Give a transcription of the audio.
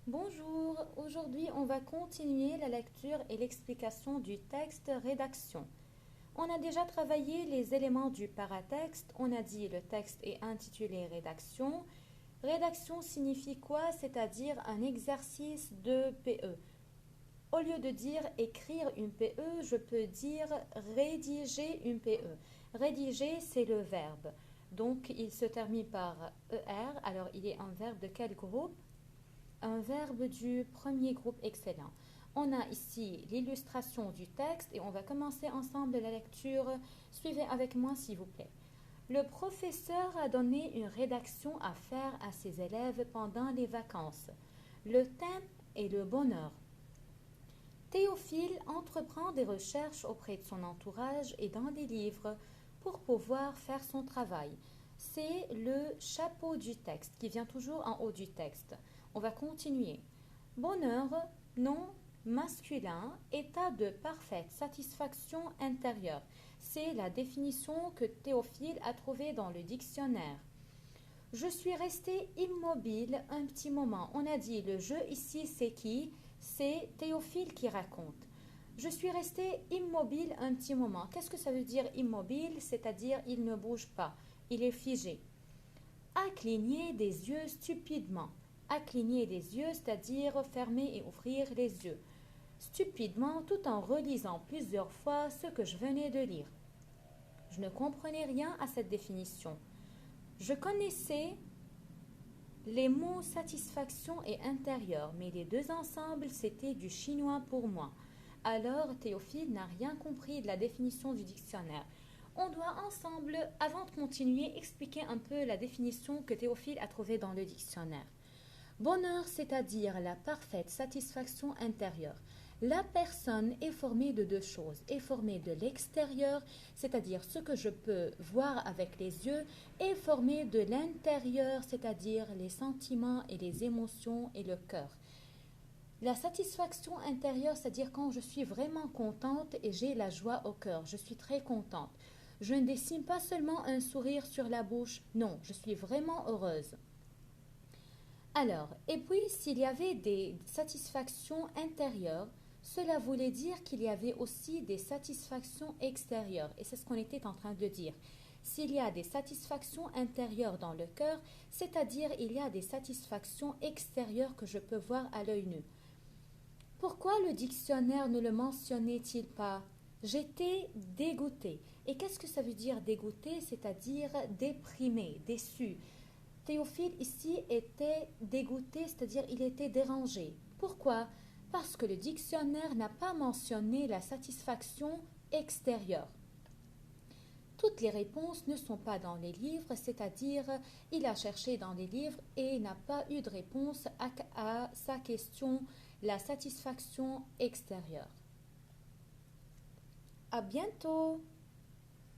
Bonjour, aujourd'hui on va continuer la lecture et l'explication du texte rédaction. On a déjà travaillé les éléments du paratexte, on a dit le texte est intitulé rédaction. Rédaction signifie quoi? C'est-à-dire un exercice de PE. Au lieu de dire écrire une PE, je peux dire rédiger une PE. Rédiger, c'est le verbe. Donc il se termine par ER, alors il est un verbe de quel groupe? Un verbe du premier groupe excellent. On a ici l'illustration du texte et on va commencer ensemble la lecture. Suivez avec moi s'il vous plaît. Le professeur a donné une rédaction à faire à ses élèves pendant les vacances. Le thème est le bonheur. Théophile entreprend des recherches auprès de son entourage et dans des livres pour pouvoir faire son travail. C'est le chapeau du texte qui vient toujours en haut du texte. On va continuer. Bonheur, nom masculin, état de parfaite satisfaction intérieure. C'est la définition que Théophile a trouvée dans le dictionnaire. Je suis resté immobile un petit moment. On a dit le jeu ici, c'est qui? C'est Théophile qui raconte. Je suis resté immobile un petit moment. Qu'est-ce que ça veut dire immobile? C'est-à-dire il ne bouge pas, il est figé. A cligner des yeux stupidement. À cligner des yeux, c'est-à-dire fermer et ouvrir les yeux. Stupidement, tout en relisant plusieurs fois ce que je venais de lire. Je ne comprenais rien à cette définition. Je connaissais les mots satisfaction et intérieur, mais les deux ensemble, c'était du chinois pour moi. Alors, Théophile n'a rien compris de la définition du dictionnaire. On doit ensemble, avant de continuer, expliquer un peu la définition que Théophile a trouvée dans le dictionnaire. Bonheur, c'est-à-dire la parfaite satisfaction intérieure. La personne est formée de deux choses, est formée de l'extérieur, c'est-à-dire ce que je peux voir avec les yeux, et formée de l'intérieur, c'est-à-dire les sentiments et les émotions et le cœur. La satisfaction intérieure, c'est-à-dire quand je suis vraiment contente et j'ai la joie au cœur, je suis très contente. Je ne dessine pas seulement un sourire sur la bouche, non, je suis vraiment heureuse. Alors, et puis s'il y avait des satisfactions intérieures, cela voulait dire qu'il y avait aussi des satisfactions extérieures. Et c'est ce qu'on était en train de dire. S'il y a des satisfactions intérieures dans le cœur, c'est-à-dire il y a des satisfactions extérieures que je peux voir à l'œil nu. Pourquoi le dictionnaire ne le mentionnait-il pas? J'étais dégoûtée. Et qu'est-ce que ça veut dire dégoûté? C'est-à-dire déprimé, déçu. Théophile ici était dégoûté, c'est-à-dire il était dérangé. Pourquoi? Parce que le dictionnaire n'a pas mentionné la satisfaction extérieure. Toutes les réponses ne sont pas dans les livres, c'est-à-dire il a cherché dans les livres et n'a pas eu de réponse à sa question, la satisfaction extérieure. À bientôt!